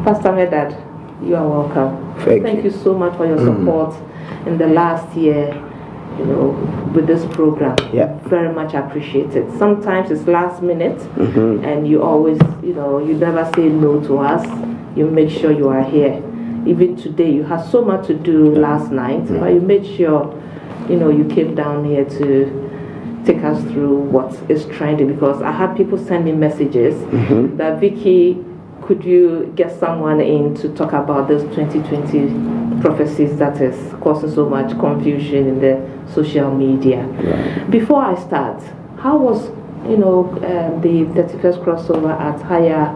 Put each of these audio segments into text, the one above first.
Pastor Medad, you are welcome. Thank you so much for your support in the last year, with this program. Yeah. Very much appreciated. Sometimes it's last minute, and you always, you never say no to us. You make sure you are here. Even today, you had so much to do last night, but you made sure, you came down here to take us through what is trending, because I had people send me messages that, Vicky, could you get someone in to talk about this 2020 prophecies that is causing so much confusion in the social media? Right. Before I start, how was the 31st crossover at Higher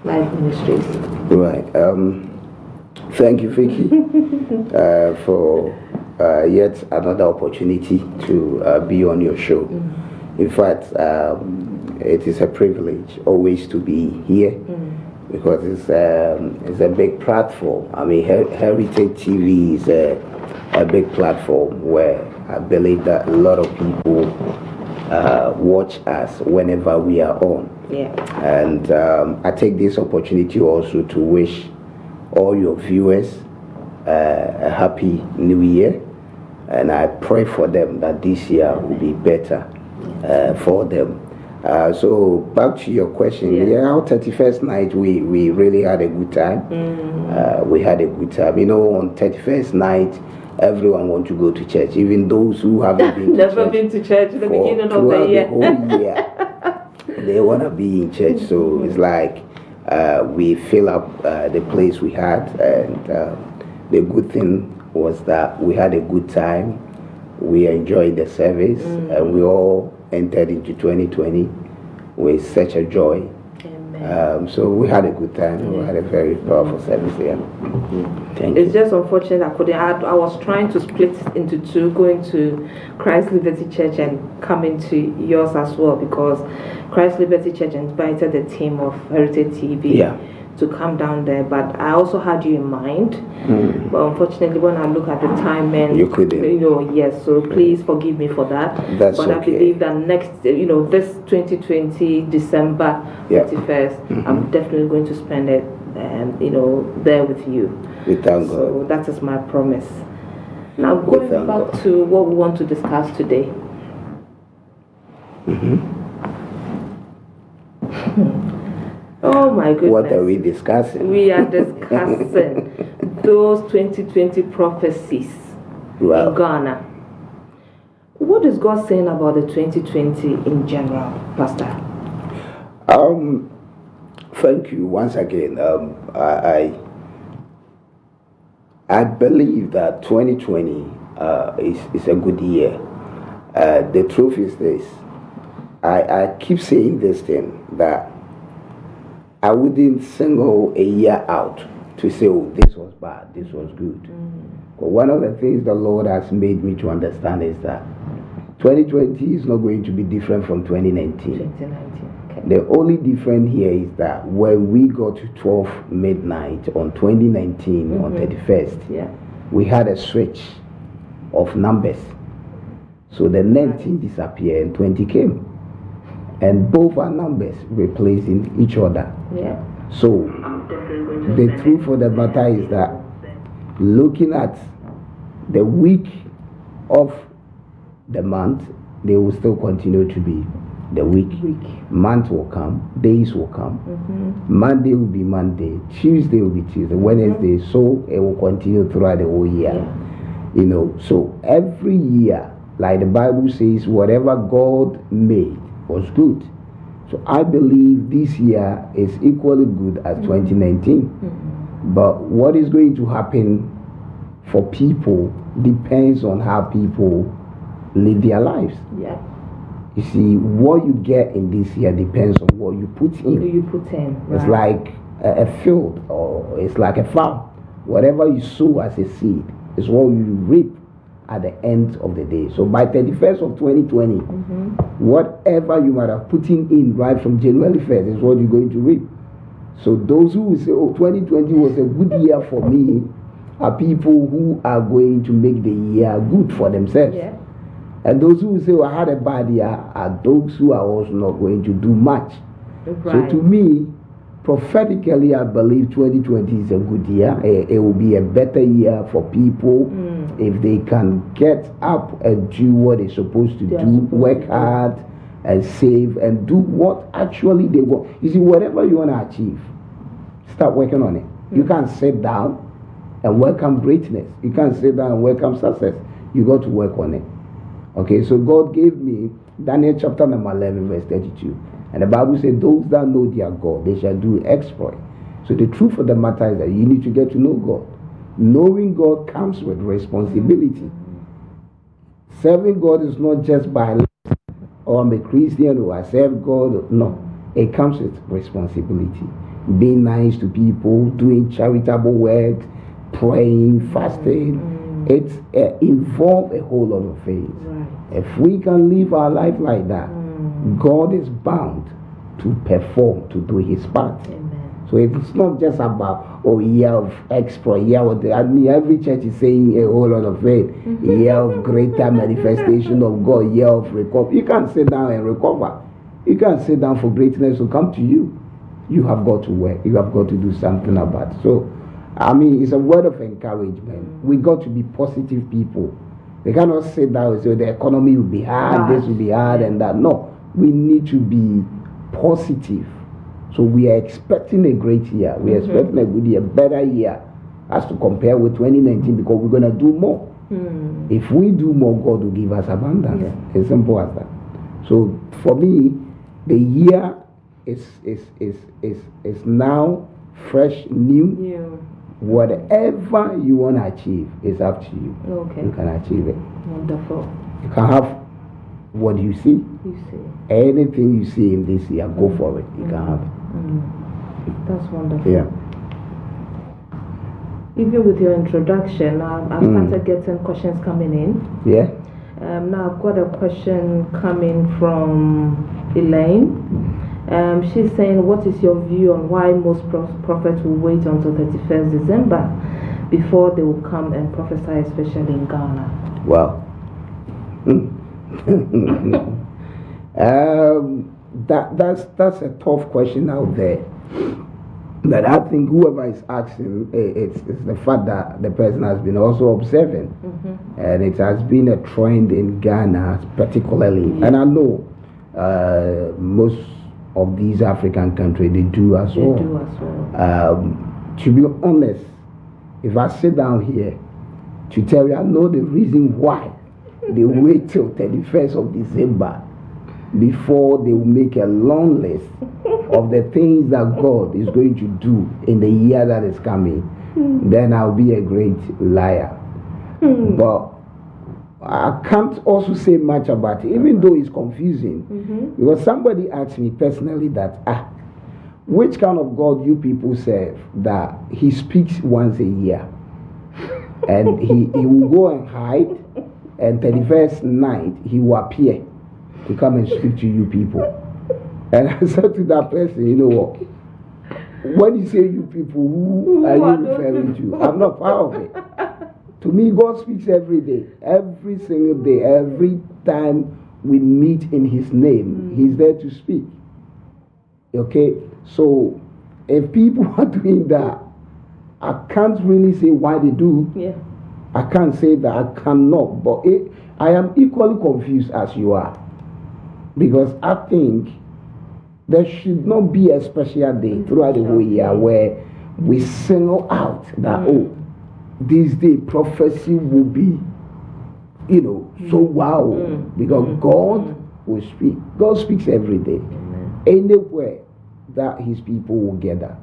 Life Ministries? Right. Thank you, Vicky, for yet another opportunity to be on your show. In fact, it is a privilege always to be here because it's a big platform. I mean, Heritage TV is a big platform where I believe that a lot of people watch us whenever we are on. Yeah. And I take this opportunity also to wish all your viewers a happy new year, and I pray for them that this year will be better for them. So back to your question, our 31st night we really had a good time. We had a good time. On 31st night, everyone want to go to church, even those who haven't been never been to church in the beginning of the year. The whole year. They want to be in church, so it's like we fill up the place we had, and the good thing was that we had a good time. We enjoyed the service, and we all entered into 2020 with such a joy. So we had a good time. We had a very powerful service here. Thank you. It's just unfortunate I couldn't. I was trying to split into two, going to Christ Liberty Church and coming to yours as well, because Christ Liberty Church invited the team of Heritage TV to come down there, but I also had you in mind. But unfortunately, when I look at the time, and you couldn't. Yes. So please forgive me for that. That's but okay. I believe that next, this 2020 December 31st, I'm definitely going to spend it, there with you. We thank God. So that is my promise. Now going back to what we want to discuss today. Oh my goodness. What are we discussing? We are discussing those 2020 prophecies in Ghana. What is God saying about the 2020 in general, Pastor? Thank you once again. I believe that 2020 is a good year. The truth is this. I keep saying this thing, that I wouldn't single a year out to say, oh, this was bad, this was good. But one of the things the Lord has made me to understand is that 2020 is not going to be different from 2019. Okay. The only difference here is that when we got to 12 midnight on 2019, on 31st, we had a switch of numbers. So the 19 disappeared and 20 came. And both our numbers replacing each other. So the truth of the matter is that looking at the week of the month, they will still continue to be the week. Month will come, days will come. Monday will be Monday, Tuesday will be Tuesday, Wednesday, so it will continue throughout the whole year. So every year, like the Bible says, whatever God made was good. So I believe this year is equally good as 2019. But what is going to happen for people depends on how people live their lives. You see, what you get in this year depends on what you put in. It's like a field, or it's like a farm. Whatever you sow as a seed is what you reap at the end of the day. So by 31st of 2020, whatever you might have put in right from January 1st is what you're going to reap. So those who will say, oh, 2020 was a good year for me, are people who are going to make the year good for themselves. And those who will say, oh, I had a bad year, are those who are also not going to do much. So to me, prophetically, I believe 2020 is a good year. It will be a better year for people if they can get up and do what they're supposed to do, work hard and save and do what actually they want. You see, whatever you want to achieve, start working on it. You can't sit down and welcome greatness. You can't sit down and welcome success. You got to work on it. Okay, so God gave me Daniel chapter number 11 verse 32. And the Bible said, those that know their God, they shall do exploit. So the truth of the matter is that you need to get to know God. Knowing God comes with responsibility. Serving God is not just by, oh, I'm a Christian or I serve God. No, it comes with responsibility. Being nice to people, doing charitable work, praying, fasting. It involves a whole lot of things. Right. If we can live our life like that, God is bound to perform, to do his part. Amen. So it's not just about, oh, year of exploit, year of I mean, every church is saying a whole lot of faith, year of greater manifestation of God, year of recovery. You can't sit down and recover. You can't sit down for greatness to come to you. You have got to work. You have got to do something about it. So, I mean, it's a word of encouragement. We got to be positive people. We cannot sit down and say the economy will be hard, this will be hard, and that. No, we need to be positive. So we are expecting a great year. We are expecting a good year, better year, as to compare with 2019, because we're going to do more. If we do more, God will give us abundance. Yeah. As simple as that. So for me, the year is now fresh, new. Yeah. Whatever you want to achieve is up to you. Okay. You can achieve it. Wonderful. You can have what you see. Anything you see in this year, go for it. You can have it. That's wonderful. Yeah. Even with your introduction, I've started getting questions coming in. Yeah. Now I've got a question coming from Elaine. She's saying, what is your view on why most prophets will wait until 31st December before they will come and prophesy, especially in Ghana? Well, that's a tough question out there. But I think whoever is asking, it's the fact that the person has been also observing, and it has been a trend in Ghana particularly. And I know most of these African countries, they do as well. To be honest, if I sit down here to tell you, I know the reason why they wait till 31st of December before they will make a long list of the things that God is going to do in the year that is coming, then I'll be a great liar. But I can't also say much about it, even though it's confusing. Because somebody asked me personally that, which kind of God you people serve that he speaks once a year? And he will go and hide, and 31st night he will appear to come and speak to you people. And I said to that person, you know what? When you say you people, who are you referring to? I'm not part of it. To me, God speaks every day, every single day, every time we meet in his name, he's there to speak. Okay? So, if people are doing that, I can't really say why they do. Yeah. I can't say that I cannot, but I am equally confused as you are. Because I think there should not be a special day throughout the whole year where we single out that, this day prophecy will be, so wow. Because God will speak. God speaks every day. Anywhere that his people will gather,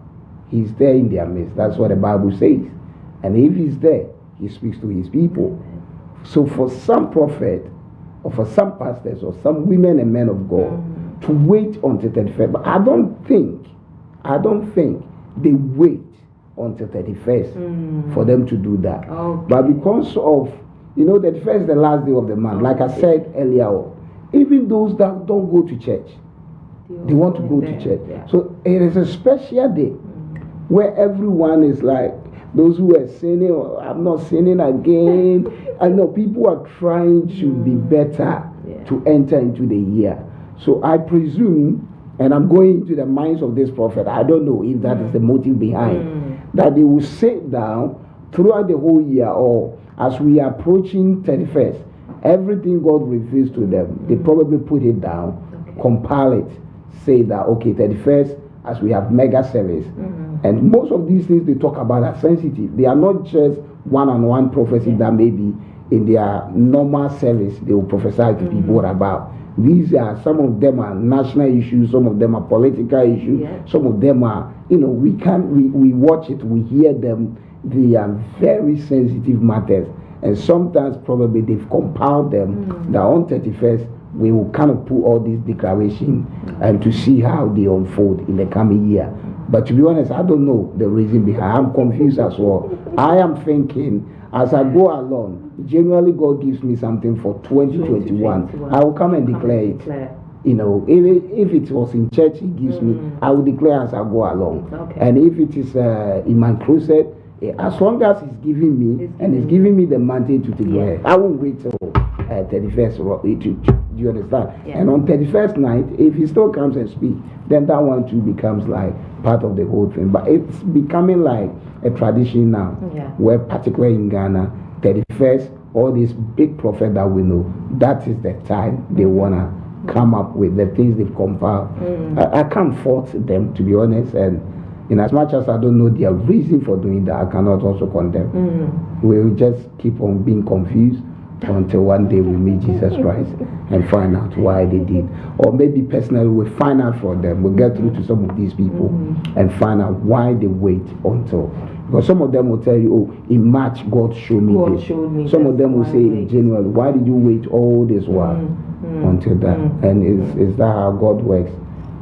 he's there in their midst. That's what the Bible says. And if he's there, he speaks to his people. So for some prophet, or for some pastors, or some women and men of God, to wait until 31st, but I don't think they wait until 31st for them to do that. But because of, 31st is the last day of the month, like I said earlier, even those that don't go to church, they want to go to church. Yeah. So it is a special day where everyone is like, those who are sinning, I'm not sinning again. I know people are trying to be better to enter into the year. So I presume And I'm going into the minds of this prophet. I don't know if that is the motive behind. That they will sit down throughout the whole year, or as we are approaching 31st, everything God reveals to them, they probably put it down, compile it, say that, okay, 31st, as we have mega service. And most of these things they talk about are sensitive. They are not just one-on-one prophecy that maybe in their normal service they will prophesy to people about. These are, some of them are national issues, some of them are political issues, some of them are, we watch it, we hear them, they are very sensitive matters. And sometimes probably they've compiled them that on 31st we will kind of put all these declarations and to see how they unfold in the coming year. But to be honest, I don't know the reason behind. I'm confused as well. I am thinking as I go along, generally God gives me something for 2021. I will come and declare it. If it was in church, He gives me, I will declare as I go along. And if it is in my crusade, as long as He's giving me, He's giving me the mandate to declare, I won't wait till 31st. Do you understand? And on 31st night, if He still comes and speaks, then that one too becomes like part of the whole thing. But it's becoming like a tradition now, where particularly in Ghana, 31st, all these big prophets that we know, that is the time they wanna come up with the things they've compiled. I can't fault them, to be honest, and in as much as I don't know their reason for doing that, I cannot also condemn. We'll just keep on being confused until one day we meet Jesus Christ and find out why they did. Or maybe personally we'll find out for them. We'll get through to some of these people and find out why they wait until. Because some of them will tell you, oh, in March God showed me this. Some of them will say in January, why did you wait all this while until that? And is that how God works?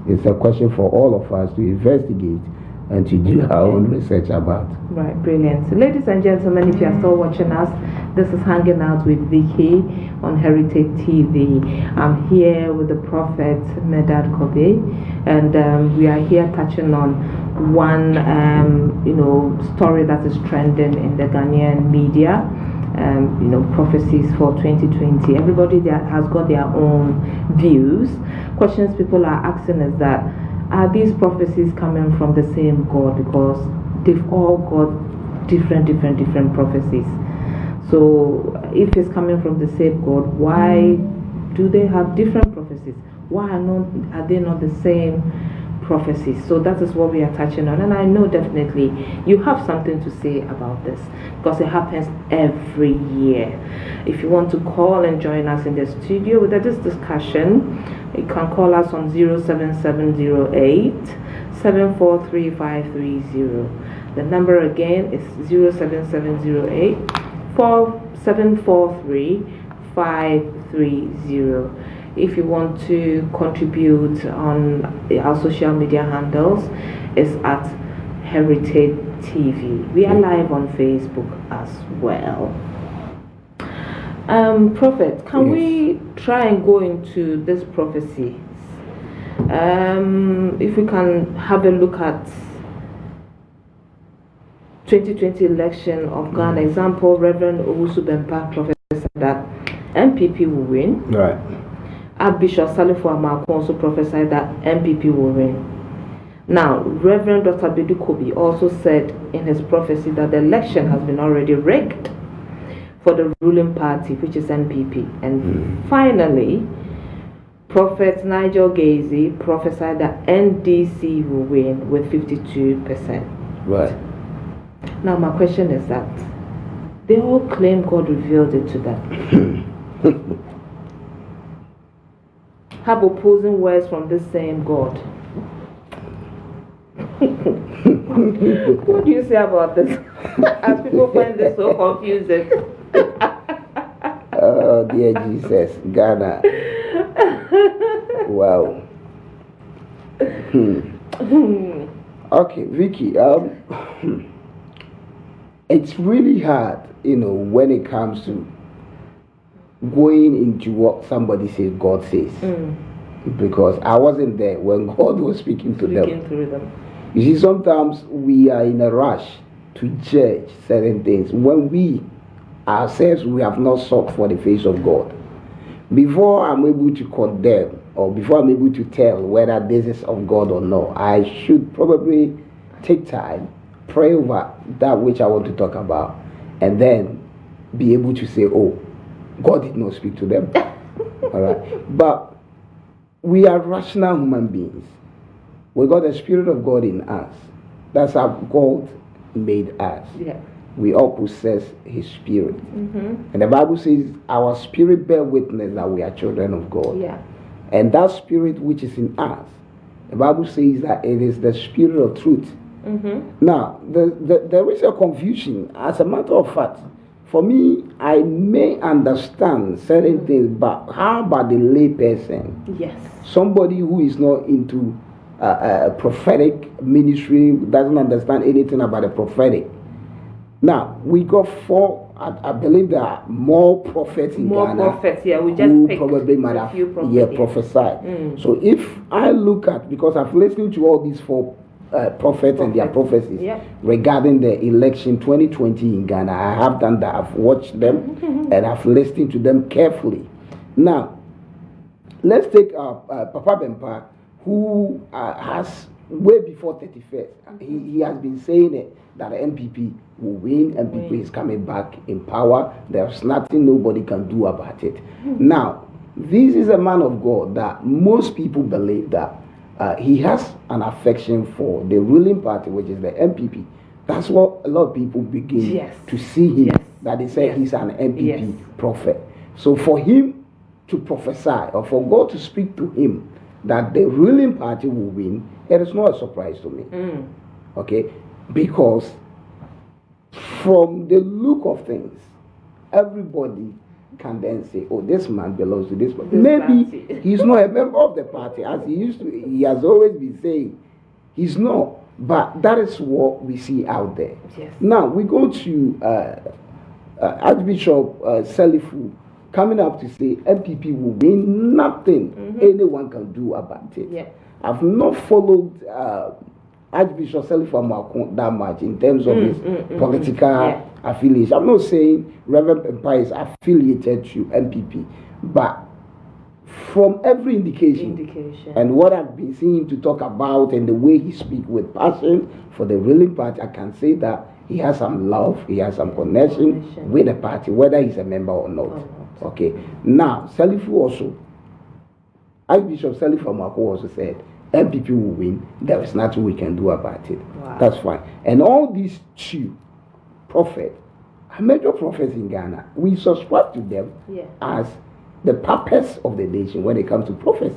It's a question for all of us to investigate and to do our own research about. Right, brilliant. So ladies and gentlemen, if you are still watching us, this is Hanging Out with Vicky on Heritage TV. I'm here with the prophet Medad Kobe, and we are here touching on one story that is trending in the Ghanaian media. Prophecies for 2020. Everybody has got their own views. Questions people are asking is that, are these prophecies coming from the same God? Because they've all got different prophecies. So if it's coming from the same God, why do they have different prophecies? Why are they not the same prophecies? So that is what we are touching on, and I know definitely you have something to say about this because it happens every year. If you want to call and join us in the studio with this discussion, you can call us on 07708 743530. The number again is 07708 743-530. If you want to contribute on our social media handles, it's at Heritage TV. We are live on Facebook as well. Prophet, can we try and go into this prophecy? If we can have a look at 2020 election of Ghana. Example, Reverend Owusu Bempah prophesied that MPP will win. Right. Archbishop Salifo Amako also prophesied that MPP will win. Now, Reverend Dr. Bedu Kobi also said in his prophecy that the election has been already rigged for the ruling party, which is NPP. And finally, Prophet Nigel Gazy prophesied that NDC will win with 52%. Right. Now, my question is that they all claim God revealed it to them. Have opposing words from the same God. What do you say about this? As people find this so confusing. Oh, dear Jesus, Ghana. Wow. Okay, Vicky. It's really hard, when it comes to going into what somebody says God says. Because I wasn't there when God was speaking through them. You see, sometimes we are in a rush to judge certain things when we ourselves we have not sought for the face of God. Before I'm able to condemn, or before I'm able to tell whether this is of God or not, I should probably take time, pray over that which I want to talk about, and then be able to say, oh, God did not speak to them. All right. But we are rational human beings. We got the Spirit of God in us. That's how God made us. Yeah. We all possess His Spirit. And the Bible says our spirit bear witness that we are children of God. Yeah. And that Spirit which is in us, the Bible says that it is the Spirit of truth. Now, there is a confusion. As a matter of fact, for me, I may understand certain things, but how about the lay person? Yes. Somebody who is not into a prophetic ministry, doesn't understand anything about the prophetic. Now, we got four, I believe there are more prophets in Ghana. More prophets, yeah. We just who picked probably might have prophesied. So if I look at, because I've listened to all these four prophets and their prophecies regarding the election 2020 in Ghana, I have done that. I've watched them and I've listened to them carefully. Now, let's take Papa Bempa, who has way before 31st. He has been saying it, that the MPP will win. MPP is coming back in power. There's nothing nobody can do about it. Now, this is a man of God that most people believe that he has an affection for the ruling party, which is the MPP. That's what a lot of people begin to see him, that they say he's an MPP prophet. So for him to prophesy, or for God to speak to him that the ruling party will win, it is not a surprise to me. Okay? Because from the look of things, everybody can then say, oh, this man belongs to this party. Maybe he's not a member of the party as he used to. He has always been saying he's not. But that is what we see out there. Now we go to Archbishop Selifu coming up to say MPP will win. Nothing anyone can do about it. I've not followed Archbishop Selifu that much in terms of his political affiliation. I'm not saying Reverend Empire is affiliated to MPP, but from every indication and what I've been seeing him to talk about and the way he speaks with passion for the ruling party, I can say that he has some love, he has some connection with the party, whether he's a member or not. Okay. Now, Selifu also, Archbishop Selifu Amako also said, MPP will win. There is nothing we can do about it. That's fine. And all these two prophets are major prophets in Ghana. We subscribe to them as the purpose of the nation when it comes to prophecy.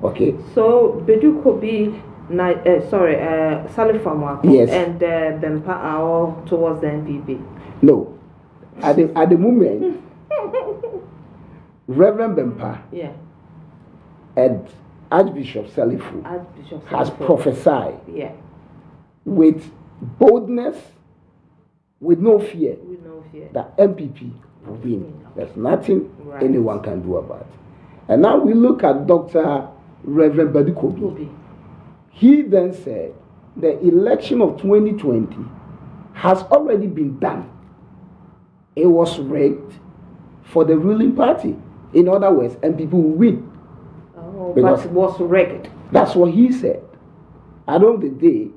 Okay. So Bedu could be Salifu Amako and Bempa are all towards the MPP. No. At the moment, Reverend Bempa and Archbishop Selifu has prophesied with boldness, with no fear, that MPP will win. There's nothing anyone can do about it. And now we look at Dr. Reverend Badikobi. He then said the election of 2020 has already been done. It was rigged for the ruling party. In other words, MPP will win. But it was rigged. That's what he said. At the end of the day,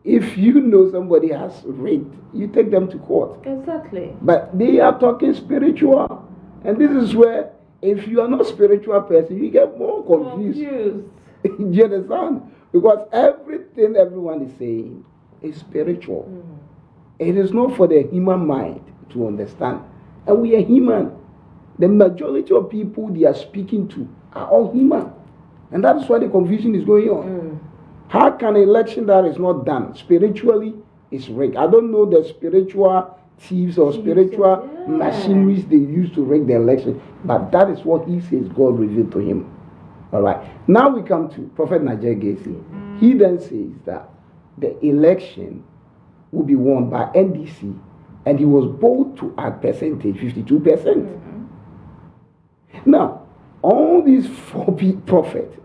if you know somebody has rigged, you take them to court. Exactly. But they are talking spiritual. And this is where, if you are not a spiritual person, you get more confused. Do you understand? Because everything everyone is saying is spiritual. It is not for the human mind to understand. And we are human. The majority of people they are speaking to are all human. And that is why the confusion is going on. How can an election that is not done spiritually is rigged? I don't know the spiritual thieves or spiritual machineries they use to rig the election, but that is what he says God revealed to him. All right. Now we come to Prophet Niger Gacy. He then says that the election will be won by NDC, and he was bold to add percentage, 52%. Now, all these four prophets,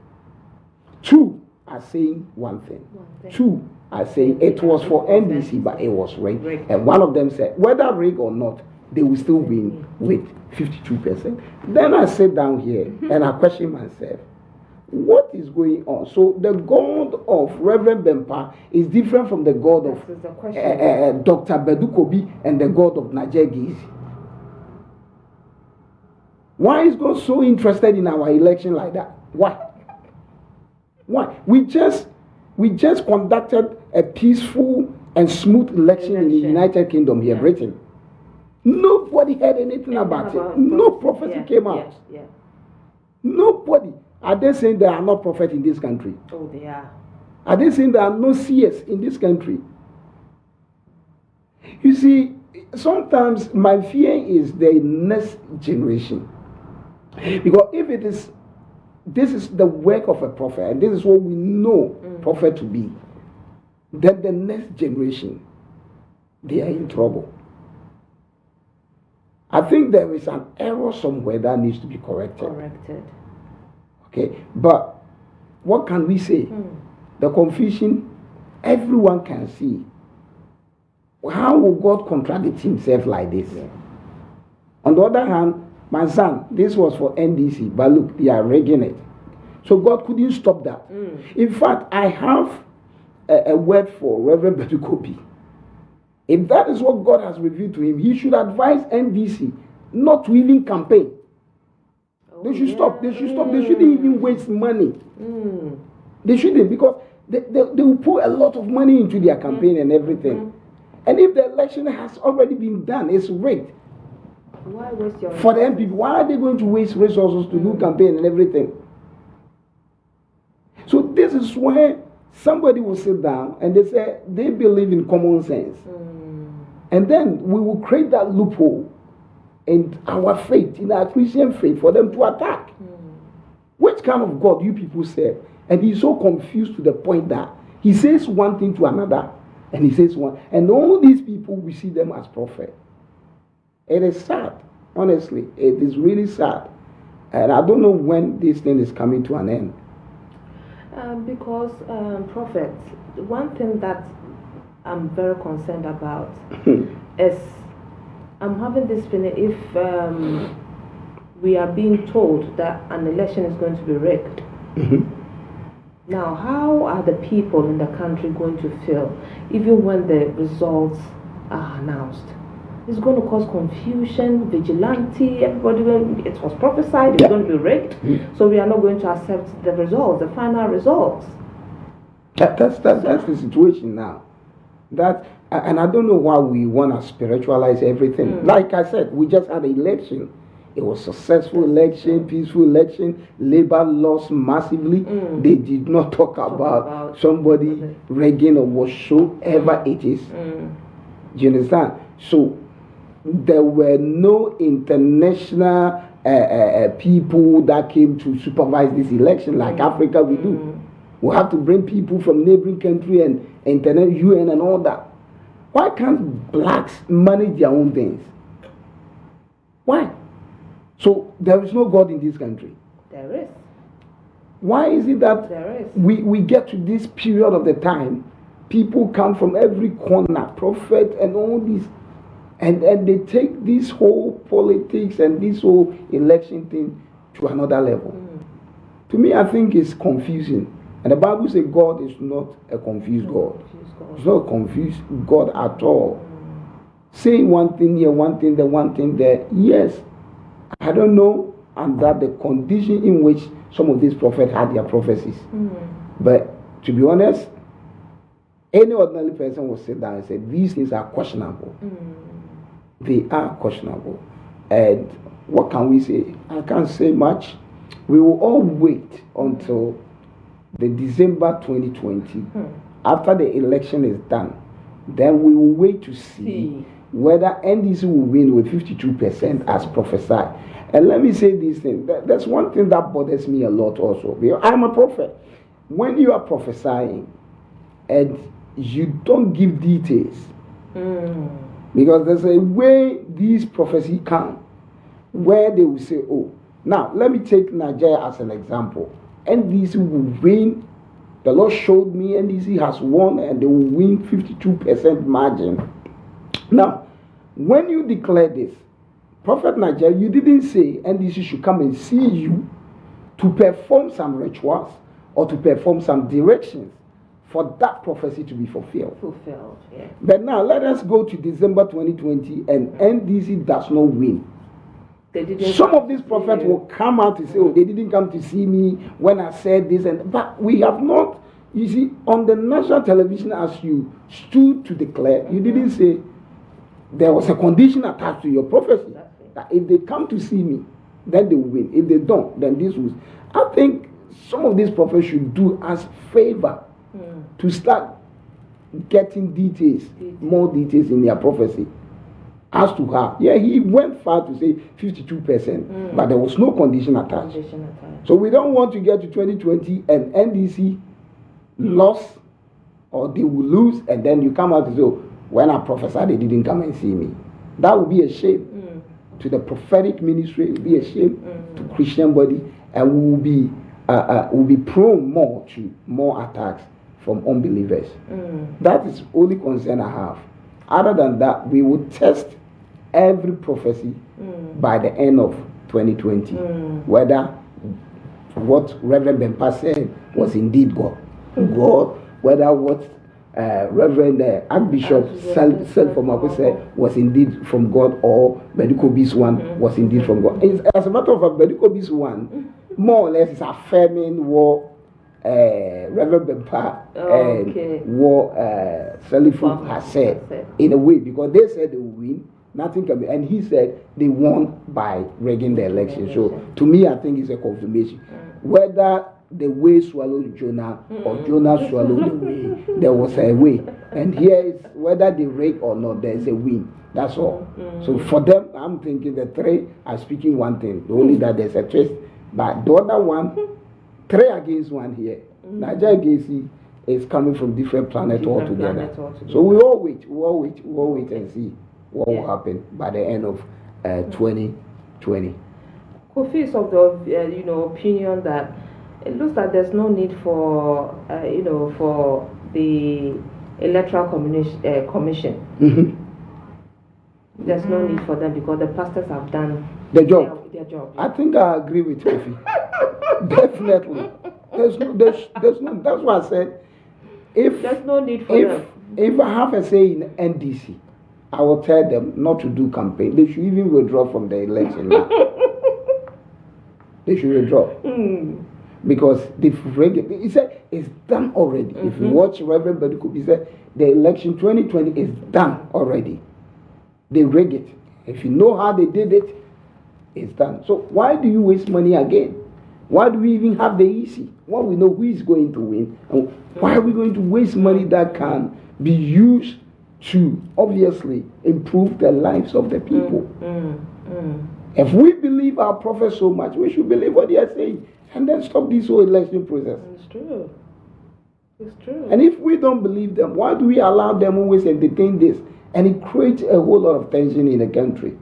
two are saying one thing. Two are saying it was for NDC, but it was rigged. And one of them said, whether rigged or not, they will still win with 52%. Then I sit down here and I question myself, what is going on? So the God of Reverend Bempa is different from the God of Dr. Bedukobi and the God of Najee. Why is God so interested in our election like that? Why? We just conducted a peaceful and smooth election in the United Kingdom here, Britain. Nobody heard anything about it. No prophecy came out. Nobody. Are they saying there are not prophets in this country? Oh, they are. Are they saying there are no seers in this country? You see, sometimes my fear is the next generation. Because if this is the work of a prophet, and this is what we know prophet to be, then the next generation, they are in trouble. I think there is an error somewhere that needs to be corrected. Okay, but what can we say? The confusion, everyone can see. How will God contradict himself like this? Yeah. On the other hand, my son, this was for NDC, but look, they are rigging it. So God couldn't stop that. In fact, I have a word for Reverend Bedukobi. If that is what God has revealed to him, he should advise NDC not to even campaign. They should stop. They should stop. They shouldn't even waste money. They shouldn't, because they will put a lot of money into their campaign and everything. And if the election has already been done, it's rigged. Why waste your for the MPP? Why are they going to waste resources to do campaign and everything? So this is where somebody will sit down and they say they believe in common sense. And then we will create that loophole in our faith, in our Christian faith, for them to attack. Which kind of God you people serve? And he's so confused to the point that he says one thing to another, and he says one. And all these people, we see them as prophets. It is sad, honestly. It is really sad. And I don't know when this thing is coming to an end. Because, Prophet, one thing that I'm very concerned about is I'm having this feeling if we are being told that an election is going to be rigged. Now, how are the people in the country going to feel even when the results are announced? It's going to cause confusion, vigilante, everybody, it was prophesied, it's going to be rigged, so we are not going to accept the results, the final results. That's the situation now. And I don't know why we want to spiritualize everything. Like I said, we just had an election. It was a successful election, peaceful election. Labour lost massively. They did not talk about somebody rigging or whatsoever it is. Do you understand? So there were no international people that came to supervise this election like Africa we do. We have to bring people from neighboring country and internet UN and all that. Why can't blacks manage their own things? Why? So there is no God in this country. There is. Why is it that there is. We get to this period of the time, people come from every corner, prophet and all these, and they take this whole politics and this whole election thing to another level. To me, I think it's confusing. And the Bible says God is not a confused God. It's not a confused God at all. Saying one thing here, one thing there, one thing there. Yes, I don't know, and that the condition in which some of these prophets had their prophecies. But to be honest, any ordinary person will sit down and say, these things are questionable. They are questionable. And what can we say? I can't say much. We will all wait until the December 2020. After the election is done, then we will wait to see whether NDC will win with 52% as prophesied. And let me say this thing. That's one thing that bothers me a lot also. I'm a prophet. When you are prophesying and you don't give details, because there's a way these prophecies come where they will say, oh, now let me take Nigeria as an example. NDC will win. The Lord showed me NDC has won and they will win 52% margin. Now, when you declare this, Prophet Nigeria, you didn't say NDC should come and see you to perform some rituals or to perform some directions for that prophecy to be fulfilled. Yeah. But now let us go to December 2020 and NDC does not win. Some of these prophets will come out to say, oh, they didn't come to see me when I said this, but we have not. You see, on the national television, as you stood to declare, you didn't say there was a condition attached to your prophecy. That if they come to see me, then they will win. If they don't, then this will. I think some of these prophets should do us favor to start getting more details in their prophecy. As to her, yeah, he went far to say 52%, but there was no condition attached. So we don't want to get to 2020 and NDC lost or they will lose, and then you come out and say, oh, when I prophesied, they didn't come and see me. That would be a shame to the prophetic ministry. It would be a shame to Christian body, and we will be prone more to more attacks from unbelievers. That is the only concern I have. Other than that, we will test every prophecy by the end of 2020, whether what Reverend Bempa said was indeed God, whether what Reverend Archbishop Selfomako said was indeed from God, or Bedikobi's one was indeed from God. As a matter of fact, Bedikobi's one more or less is affirming what Reverend Bempa and what Selifo has said in a way, because they said they will win. Nothing can be, and he said they won by rigging the election. So to me, I think it's a confirmation. Whether the way swallowed Jonah or Jonah swallowed the way, there was a way. And here is whether they rig or not, there's a win. That's all. So for them, I'm thinking the three are speaking one thing. Only that there's a twist. But the other one, 3 against 1 here. Nigeria Gacy is coming from different planet altogether. So we all wait and see what will happen by the end of 2020. Kofi is of the opinion that it looks like there's no need for for the electoral commission. There's no need for them because the pastors have done their job. Yeah. I think I agree with Kofi. Definitely. There's no. That's why I said there's no need for them. If I have a say in NDC, I will tell them not to do campaign. They should even withdraw from the election now. They should withdraw. Because he said it's done already. If you watch Reverend Bediko, he said the election 2020 is done already. They rig it. If you know how they did it, it's done. So why do you waste money again? Why do we even have the EC? When we know who is going to win, and why are we going to waste money that can be used to obviously improve the lives of the people? If we believe our prophets so much, we should believe what they are saying and then stop this whole election process. It's true. It's true. And if we don't believe them, why do we allow them always entertain this? And it creates a whole lot of tension in the country.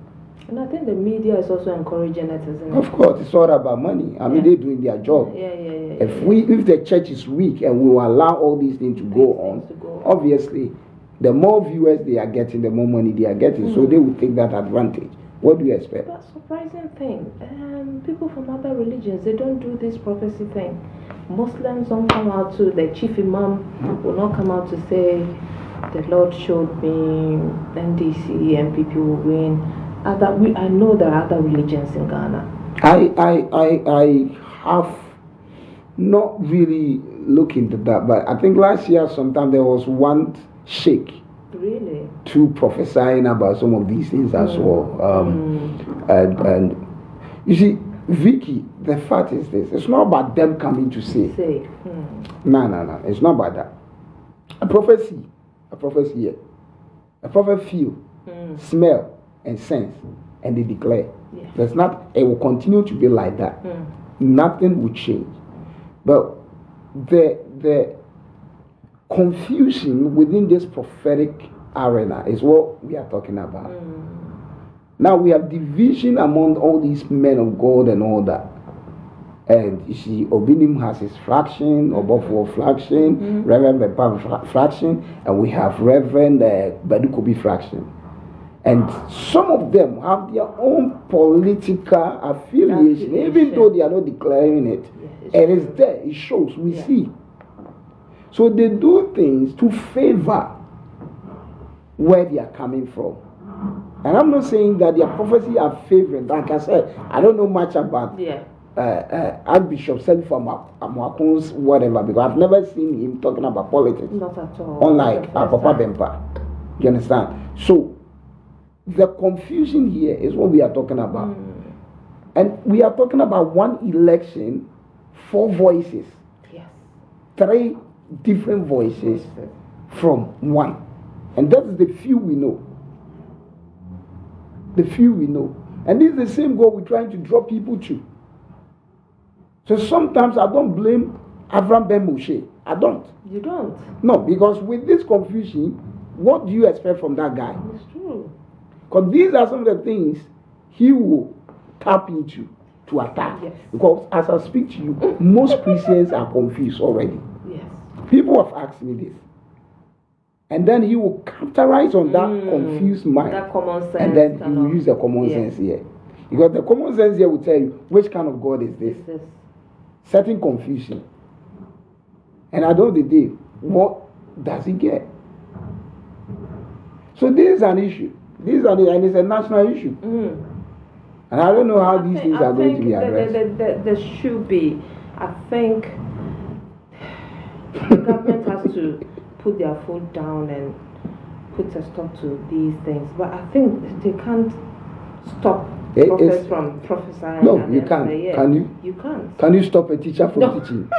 And I think the media is also encouraging it, isn't it? Of course, it's all about money. I mean, they're doing their job. If the church is weak and we will allow all these things to go on, obviously, the more viewers they are getting, the more money they are getting. So they will take that advantage. What do you expect? But surprising thing, people from other religions, they don't do this prophecy thing. Muslims don't come out to, the chief imam will not come out to say, the Lord showed me NDC and people will win. I know there are other religions in Ghana. I have not really looked into that, but I think last year sometime there was one sheikh to prophesying about some of these things as well. And you see, Vicky, the fact is this: it's not about them coming to say. No, it's not about that. A prophecy here. A prophet feel, smell, and sense, and they declare. There's not. It will continue to be like that. Nothing will change. But the confusion within this prophetic arena is what we are talking about. Now we have division among all these men of God and all that. And you see, Obinim has his fraction, Obofo fraction, Reverend Bepa fraction, and we have Reverend Badukobi fraction. And some of them have their own political affiliation, even though they are not declaring it. Yeah, and it's there, it shows, we see. So they do things to favor where they are coming from. And I'm not saying that their prophecy are favoring. Like I said, I don't know much about Archbishop Selifo Amwakun's whatever, because I've never seen him talking about politics. Not at all. Unlike Papa Bempa. You understand? So the confusion here is what we are talking about. And we are talking about one election, 4 voices. Yes. 3 different voices from one. And that's the few we know. The few we know. And this is the same goal we're trying to draw people to. So sometimes I don't blame Avram Ben Moshe. I don't. You don't? No, because with this confusion, what do you expect from that guy? It's true. Because these are some of the things he will tap into to attack. Yes. Because as I speak to you, most Christians are confused already. Yes. People have asked me this. And then he will capitalize on that confused mind. That common sense. And then he will use the common sense here. Because the common sense here will tell you, which kind of God is this? Certain confusion. And at the end of the day, what does he get? So this is an issue. And it's a national issue. And I don't know how these things are going to be addressed. There should be. I think the government has to put their foot down and put a stop to these things. But I think they can't stop prophets from prophesying. No, you can't. Can you? You can't. Can you stop a teacher from teaching?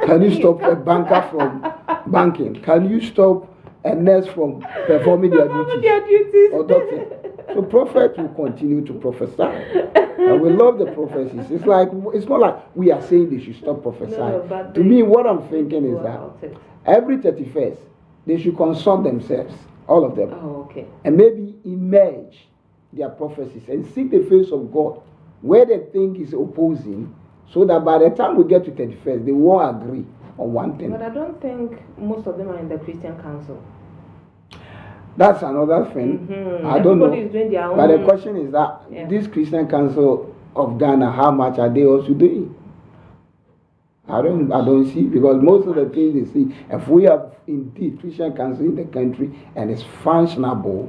Can you stop a banker from banking? Can you stop a nurse from performing their duties? Or doctor? So prophets will continue to prophesy. And we love the prophecies. It's not like we are saying they should stop prophesying. No, to me, what I'm thinking is that every 31st, they should consult themselves, all of them. Oh, okay. And maybe emerge their prophecies and seek the face of God where they think is opposing, so that by the time we get to 31st, they won't agree on one thing. But I don't think most of them are in the Christian Council. That's another thing. I don't know. Is doing their own. But the question is that this Christian Council of Ghana, how much are they also doing? I don't see, because most of the things they see, if we have indeed Christian Council in the country and it's functionable,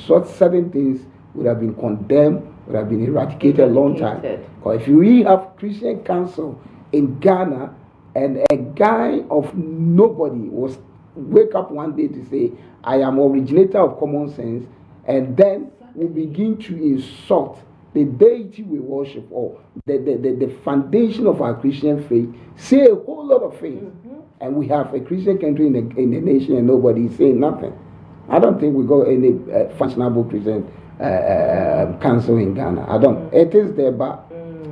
such certain things would have been condemned, would have been eradicated a long time. Because if we have Christian Council in Ghana and a guy of nobody was wake up one day to say, I am originator of common sense, and then we begin to insult the deity we worship, or the foundation of our Christian faith, say a whole lot of things, and we have a Christian country in the nation and nobody is saying nothing. I don't think we got any functionable Christian council in Ghana. I don't. It is there, but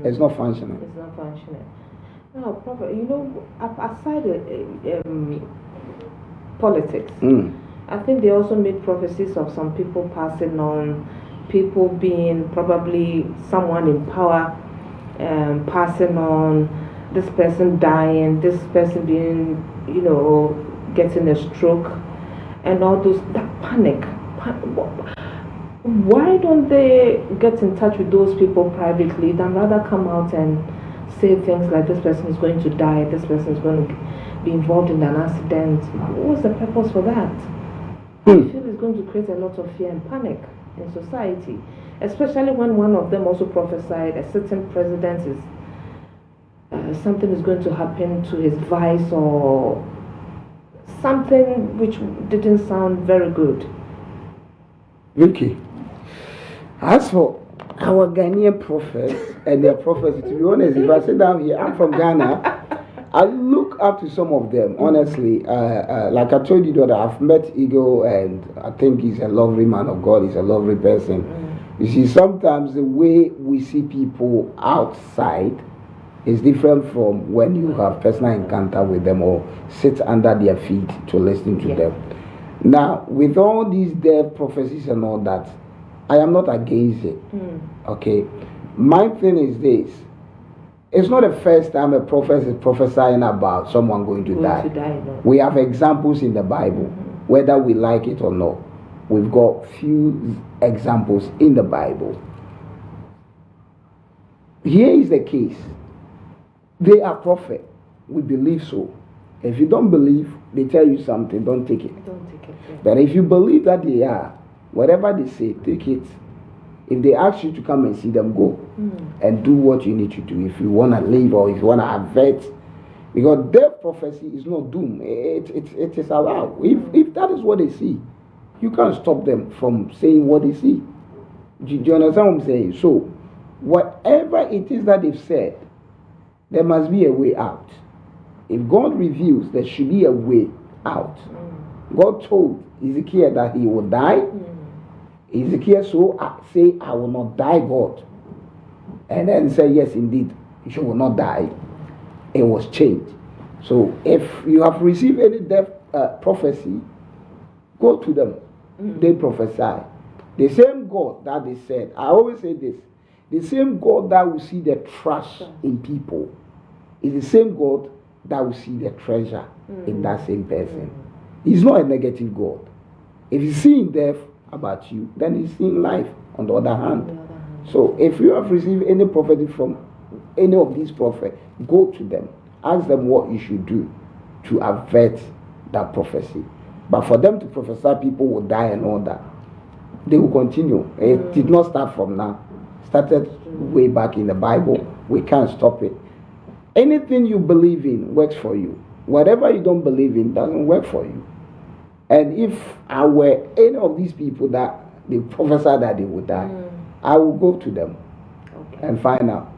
it's not functioning. It's not functioning. No, Prophet, aside politics, I think they also made prophecies of some people passing on, people being probably someone in power, passing on, this person dying, this person being, getting a stroke, and all those, that panic. Why don't they get in touch with those people privately than rather come out and say things like, this person is going to die, this person is going to be involved in an accident? What's the purpose for that? I feel it's going to create a lot of fear and panic in society, especially when one of them also prophesied a certain president is something is going to happen to his vice, or something which didn't sound very good. Vicky, as for our Ghanaian prophets and their prophecy, to be honest, if I sit down here, I'm from Ghana, I look up to some of them, honestly. Like I told you, daughter, I've met Ego, and I think he's a lovely man of God, he's a lovely person. You see, sometimes the way we see people outside is different from when you have personal encounter with them or sit under their feet to listen to them. Now, with all these death prophecies and all that, I am not against it. Okay? My thing is this. It's not the first time a prophet is prophesying about someone going to die. No. We have examples in the Bible, whether we like it or not. We've got few examples in the Bible. Here is the case. They are prophets. We believe so. If you don't believe, they tell you something, don't take it. Don't take it. Yeah. But if you believe that they are, whatever they say, take it. If they ask you to come and see them, go and do what you need to do. If you want to live or if you want to avert, because their prophecy is not doom. It is allowed. If that is what they see, you can't stop them from saying what they see. Do you understand what I'm saying? So, whatever it is that they've said, there must be a way out. If God reveals, there should be a way out. God told Ezekiel that he will die. Ezekiel say, I will not die, God. And then say, yes, indeed, you will not die. It was changed. So if you have received any death prophecy, go to them. They prophesy. The same God that they said, I always say this, the same God that will see the trash in people is the same God that will see the treasure in that same person. He's not a negative God. If he's seeing death about you, then he's seeing life on the other hand. So if you have received any prophecy from any of these prophets, go to them. Ask them what you should do to avert that prophecy. But for them to prophesy people will die and all that, they will continue. It did not start from now. It started way back in the Bible. We can't stop it. Anything you believe in works for you. Whatever you don't believe in doesn't work for you. And if I were any of these people that they prophesy that they would die, I will go to them and find out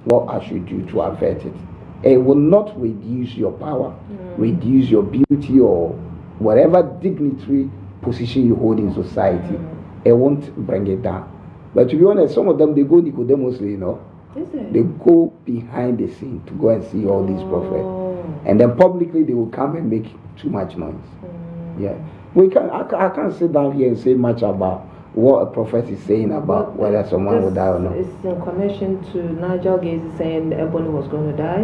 what I should do to avert it. It will not reduce your power, reduce your beauty or whatever dignitary position you hold in society. It won't bring it down. But to be honest, some of them, they go Nicodemusly, you know. They go behind the scene to go and see all these prophets. And then publicly they will come and make too much noise. Yeah. I can't sit down here and say much about what a prophet is saying about whether someone will die or not. It's in connection to Nigel Gaze saying Ebony was going to die.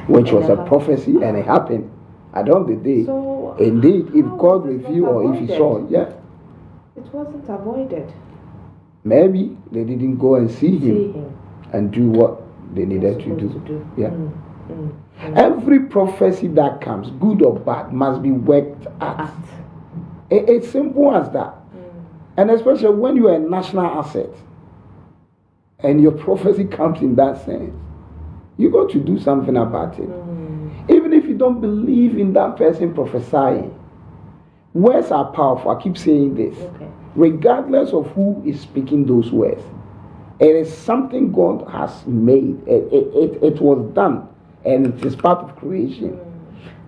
Which was a prophecy and it happened. At the end of the day, so indeed, if God revealed or if he saw, yeah. It wasn't avoided. Maybe they didn't go and see him and do what they needed to do. Yeah. Every prophecy that comes, good or bad, must be worked at. It's simple as that. And especially when you are a national asset and your prophecy comes in that sense, you got to do something about it. Even if you don't believe in that person prophesying, words are powerful. I keep saying this. Regardless of who is speaking those words, it is something God has made. It was done, and it is part of creation.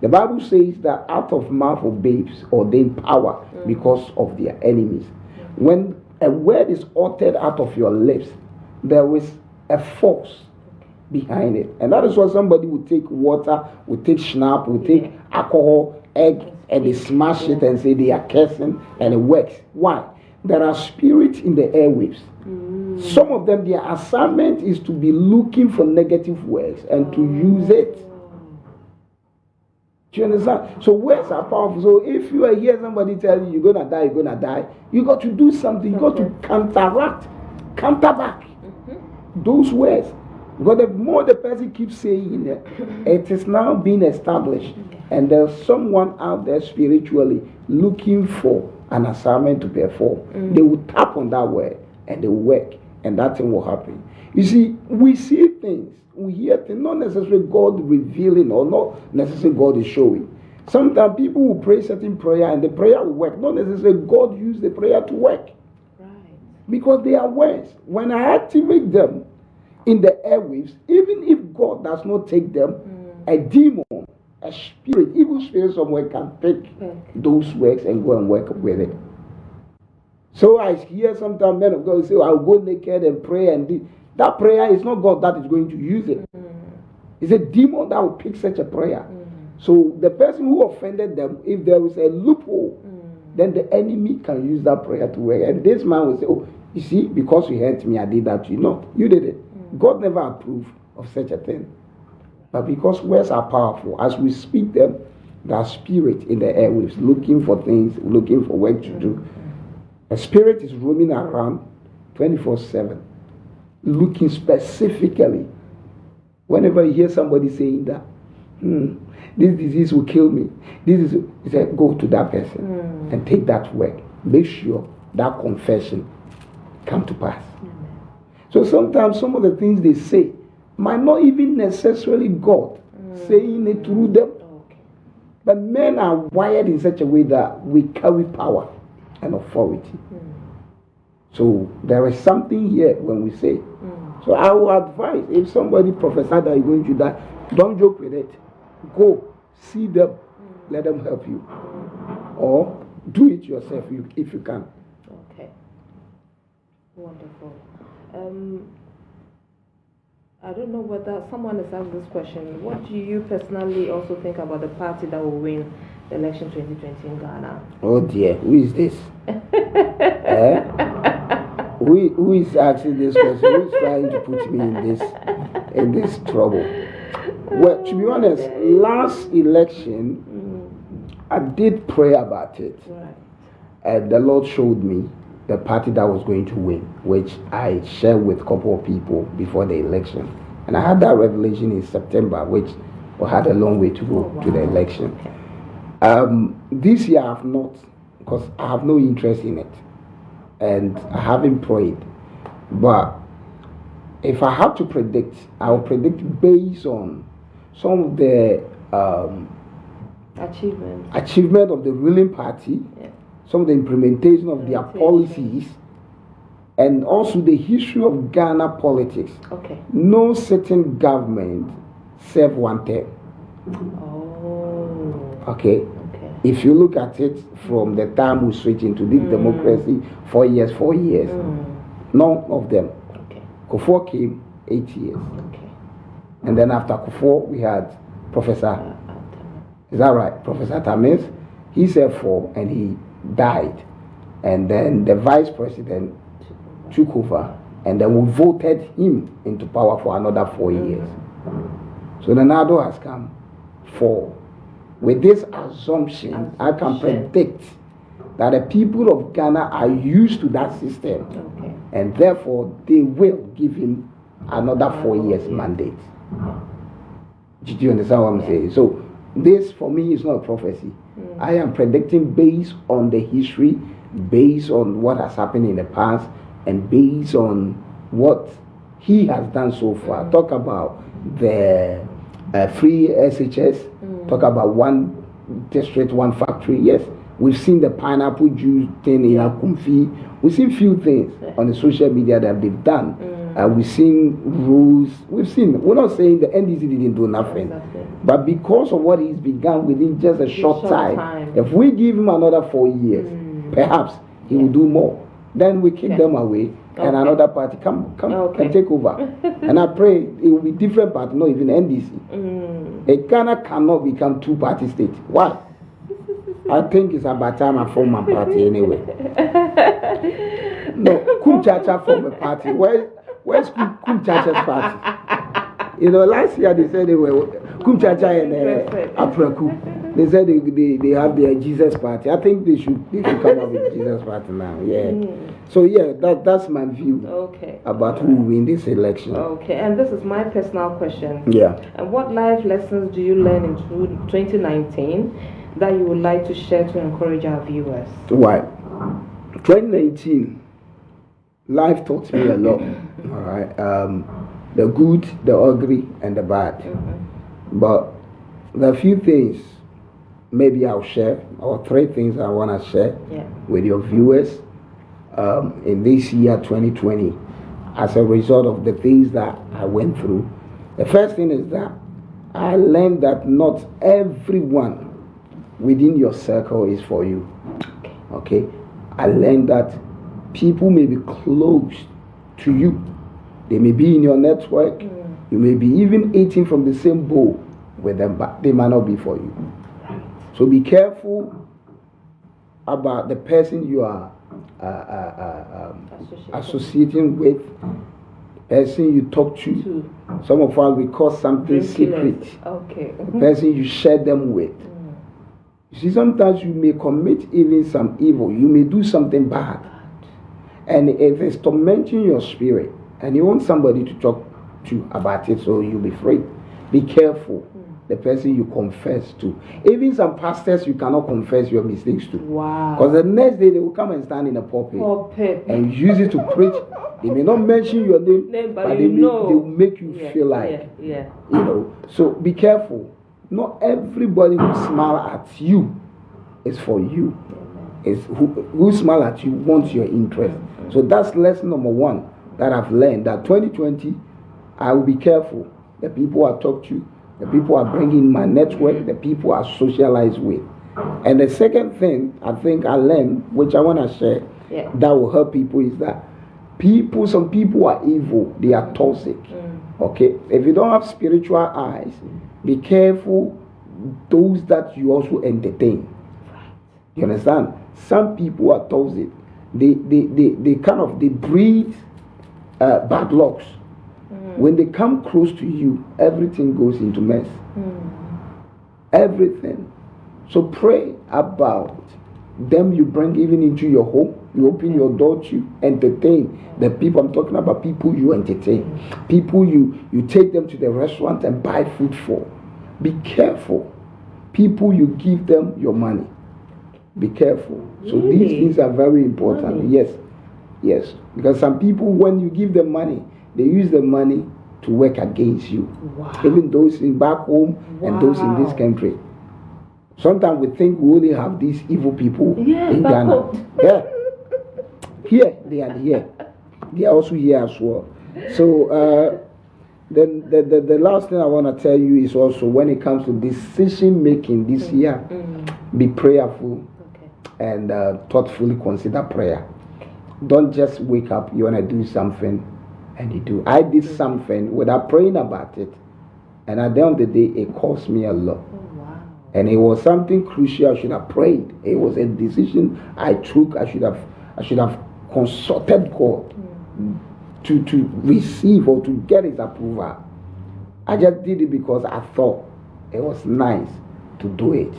The Bible says that out of mouth of babes ordained power because of their enemies. When a word is uttered out of your lips, there is a force behind it. And that is why somebody will take water, will take schnapp, will take alcohol, egg, and they smash it and say they are cursing, and it works. Why? There are spirits in the airwaves. Some of them, their assignment is to be looking for negative words and to use it. Do you understand? So words are powerful. So if you hear somebody tell you you're gonna die, you got to do something. You got to counterback those words. Because the more the person keeps saying it, it is now being established. And there's someone out there spiritually looking for an assignment to perform. They will tap on that word and they will work, and that thing will happen. You see, we see things, we hear things, not necessarily God revealing or not necessarily God is showing. Sometimes people will pray certain prayer and the prayer will work. Not necessarily God used the prayer to work. Because they are words. When I activate them in the airwaves, even if God does not take them, a demon, a spirit, evil spirit somewhere can pick those words and go and work with it. So I hear sometimes men of God say, I'll go naked and pray, and that prayer is not God that is going to use it. It's a demon that will pick such a prayer. So the person who offended them, if there is a loophole, then the enemy can use that prayer to work. And this man will say, oh, you see, because you hurt me, I did that to you. No, you did it. God never approved of such a thing. But because words are powerful, as we speak them, there are spirit in the airwaves looking for things, looking for work to do. A spirit is roaming around 24/7, looking specifically. Whenever you hear somebody saying that, this disease will kill me, you say, go to that person and take that word. Make sure that confession come to pass. So sometimes some of the things they say might not even necessarily God saying it through them. But men are wired in such a way that we carry power and authority. So there is something here when we say. So I will advise, if somebody prophesied that you're going to die, don't joke with it. Go, see them, let them help you. Or do it yourself if you can. Okay. Wonderful. I don't know whether someone has asked this question. What do you personally also think about the party that will win the election 2020 in Ghana? Oh dear, who is this? Who is asking this question? Who is trying to put me in this trouble? Well, to be honest, last election, I did pray about it. Right. And the Lord showed me the party that was going to win, which I shared with a couple of people before the election. And I had that revelation in September, which we had a long way to go to the election. This year I have not, because I have no interest in it. And I haven't prayed. But if I have to predict, I will predict based on some of the achievement of the ruling party, some of the implementation of their policies, and also the history of Ghana politics. Okay. No certain government served one term. Oh. Okay. If you look at it from the time we switched into this democracy, 4 years, none of them. Okay. Kufuor came 8 years. Okay. And then after Kufuor, we had Professor, is that right? Professor Tamis. He served 4 and he died. And then the vice president took over, and then we voted him into power for another 4 years. So the Nado has come 4. With this assumption, I can predict that the people of Ghana are used to that system, and therefore they will give him another 4 years mandate. Did you understand what I'm saying? So this for me is not a prophecy. I am predicting based on the history, based on what has happened in the past, and based on what he has done so far. Talk about the free SHS. Talk about one district, one factory. Yes, we've seen the pineapple juice thing in Akumfi. We've seen few things on the social media that they've done. We've seen rules. We're not saying the NDC didn't do nothing. But because of what he's begun within just a short time, if we give him another 4 years, perhaps he will do more. Then we kick them away, and another party come and take over. And I pray it will be different party, not even NDC. Ghana cannot become 2-party state. Why? I think it's about time I form my party anyway. No, Kumchacha form a party. Where's Kumchacha's party? You know, last year they said they were Kumchacha and Apraku. They said they have their Jesus party. I think they should come up with Jesus party now. Yeah. So yeah, that's my view. Okay. About who will win this election. Okay, and this is my personal question. Yeah. And what life lessons do you learn in 2019 that you would like to share to encourage our viewers? Why? 2019, life taught me a lot. All right. The good, the ugly, and the bad. But there are few things maybe I'll share, or 3 things I want to share with your viewers in this year 2020 as a result of the things that I went through. The first thing is that I learned that not everyone within your circle is for you. Okay? I learned that people may be close to you. They may be in your network. You may be even eating from the same bowl with them, but they might not be for you. So be careful about the person you are associating with, person you talk to. Some of us we call something secret. Okay. The person you share them with. You see, sometimes you may commit even some evil. You may do something bad, And if it's tormenting your spirit and you want somebody to talk to about it so you'll be free, be careful the person you confess to. Even some pastors you cannot confess your mistakes to. Wow. Because the next day they will come and stand in a pulpit and use it to preach. They may not mention your name, but they will make you feel like, you know. So be careful. Not everybody who smile at you is for you. It's who smile at you wants your interest. So that's lesson number one that I've learned, that 2020, I will be careful. The people I talk to, the people I bring in my network, the people I socialize with. And the second thing I think I learned, which I want to share, that will help people, is that some people are evil, they are toxic. Okay? If you don't have spiritual eyes, be careful those that you also entertain. You understand? Some people are toxic. They breed bad lucks. When they come close to you, everything goes into mess. Everything. So pray about them you bring even into your home. You open your door to entertain the people. I'm talking about people you entertain. People you take them to the restaurant and buy food for. Be careful. People you give them your money. Be careful. So these things are very important. Money. Yes. Because some people, when you give them money, they use the money to work against you. Wow. Even those in back home and those in this country. Sometimes we think we only have these evil people in Ghana. Here, they are here. They are also here as well. So then the last thing I want to tell you is also, when it comes to decision making this year, be prayerful and thoughtfully consider prayer. Don't just wake up, you want to do something and you do. I did something without praying about it, and at the end of the day it cost me a lot. And it was something crucial. I should have prayed. It was a decision I took. I should have consulted God to receive or to get his approval. I just did it because I thought it was nice to do it.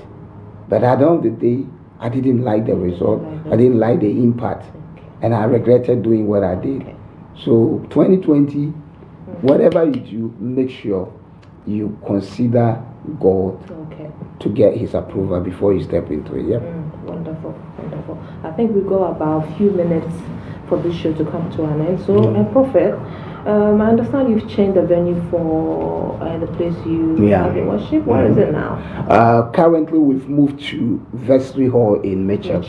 But at the end of the day, I didn't like the result. I didn't like the impact. And I regretted doing what I did. So 2020, whatever you do, make sure you consider God to get his approval before you step into it. Wonderful. I think we go about a few minutes for this show to come to an end. So, Prophet, I understand you've changed the venue for the place you have in worship. Where is it now? Currently, we've moved to Vestry Hall in Mitcham.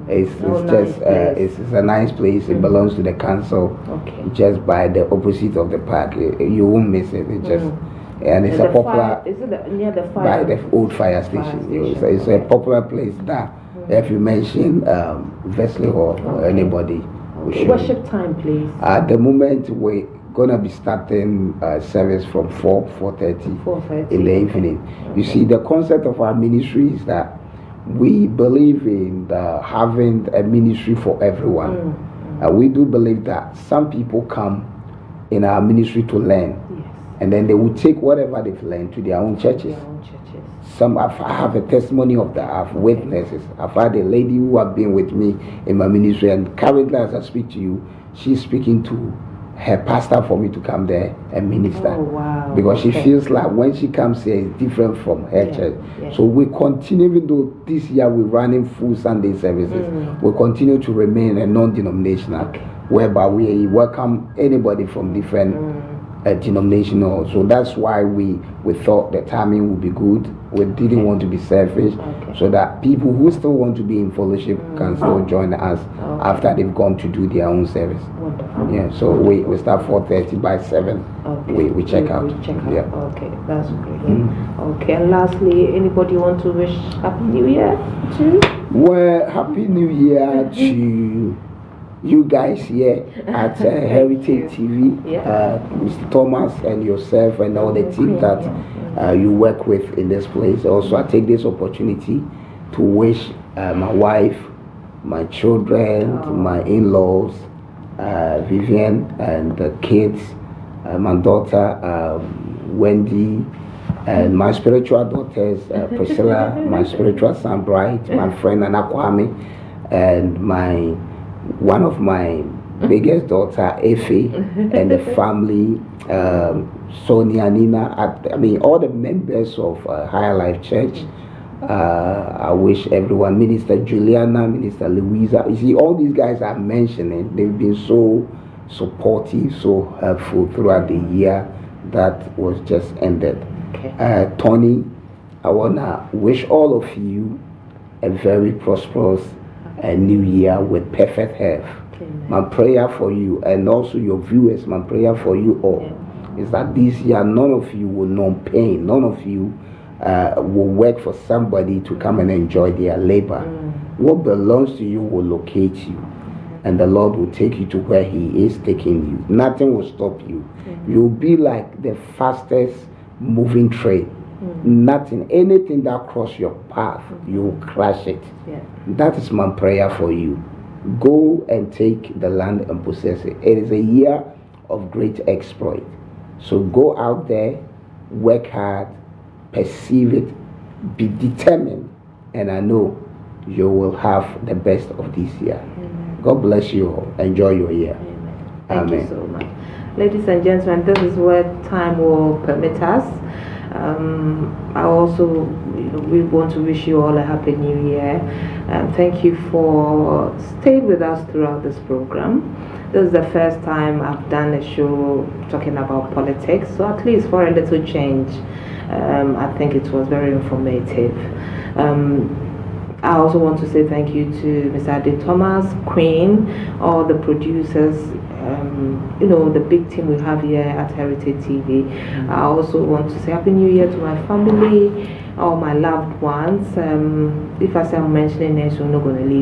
It's a nice place. It belongs to the council. Just by the opposite of the park. You won't miss it. It just and it's a popular. Is it near the fire? By the old fire station. It's a popular place that if you mention Vestry Hall or anybody. Worship time, please. At the moment, we're gonna be starting service from 4:30 in the evening. You see, the concept of our ministry is that we believe in having a ministry for everyone. We do believe that some people come in our ministry to learn, and then they will take whatever they've learned to their own churches. Some I have a testimony of that. I've witnesses. I've had a lady who has been with me in my ministry, and currently as I speak to you, she's speaking to her pastor for me to come there and minister. Because she feels like when she comes here, it's different from her church. So we continue, even though this year we're running full Sunday services, we continue to remain a non-denominational, whereby we welcome anybody from different denominational. So that's why we thought the timing would be good. We didn't want to be selfish, so that people who still want to be in fellowship can still join us after they've gone to do their own service. So we start 4:30, by 7 we check out. That's great. And lastly, anybody want to wish Happy New Year to? Well, Happy New Year to you guys here at Heritage TV, Mr. Thomas and yourself and all the team that you work with in this place. Also, I take this opportunity to wish my wife, my children, my in-laws, Vivian, and the kids, my daughter Wendy, and my spiritual daughters Priscilla, my spiritual son Bright, my friend Anakwame, and one of my biggest daughter Efe, and the family, Sonia, Nina, I mean all the members of Higher Life Church. I wish everyone, Minister Juliana, Minister Louisa, you see all these guys I'm mentioning, they've been so supportive, so helpful throughout the year that was just ended. Okay. Tony, I wanna wish all of you a very prosperous new year with perfect health. Amen. My prayer for you and also your viewers, my prayer for you all is that this year none of you will know pain, none of you will work for somebody to come and enjoy their labor. What belongs to you will locate you, and the Lord will take you to where He is taking you. Nothing will stop you. You'll be like the fastest moving train. Nothing, anything that crosses your path, you'll crash it. That is my prayer for you. Go and take the land and possess it. It is a year of great exploit. So go out there, work hard, perceive it, be determined, and I know you will have the best of this year. Amen. God bless you all. Enjoy your year. Amen. Thank you so much. Ladies and gentlemen, this is where time will permit us. I also, we want to wish you all a happy new year. Thank you for staying with us throughout this program. This is the first time I've done a show talking about politics, so at least for a little change, I think it was very informative. I also want to say thank you to Mr. Ade Thomas, Queen, all the producers, the big team we have here at Heritage TV. I also want to say Happy New Year to my family, all my loved ones. If I say I'm mentioning names, we're not going to leave.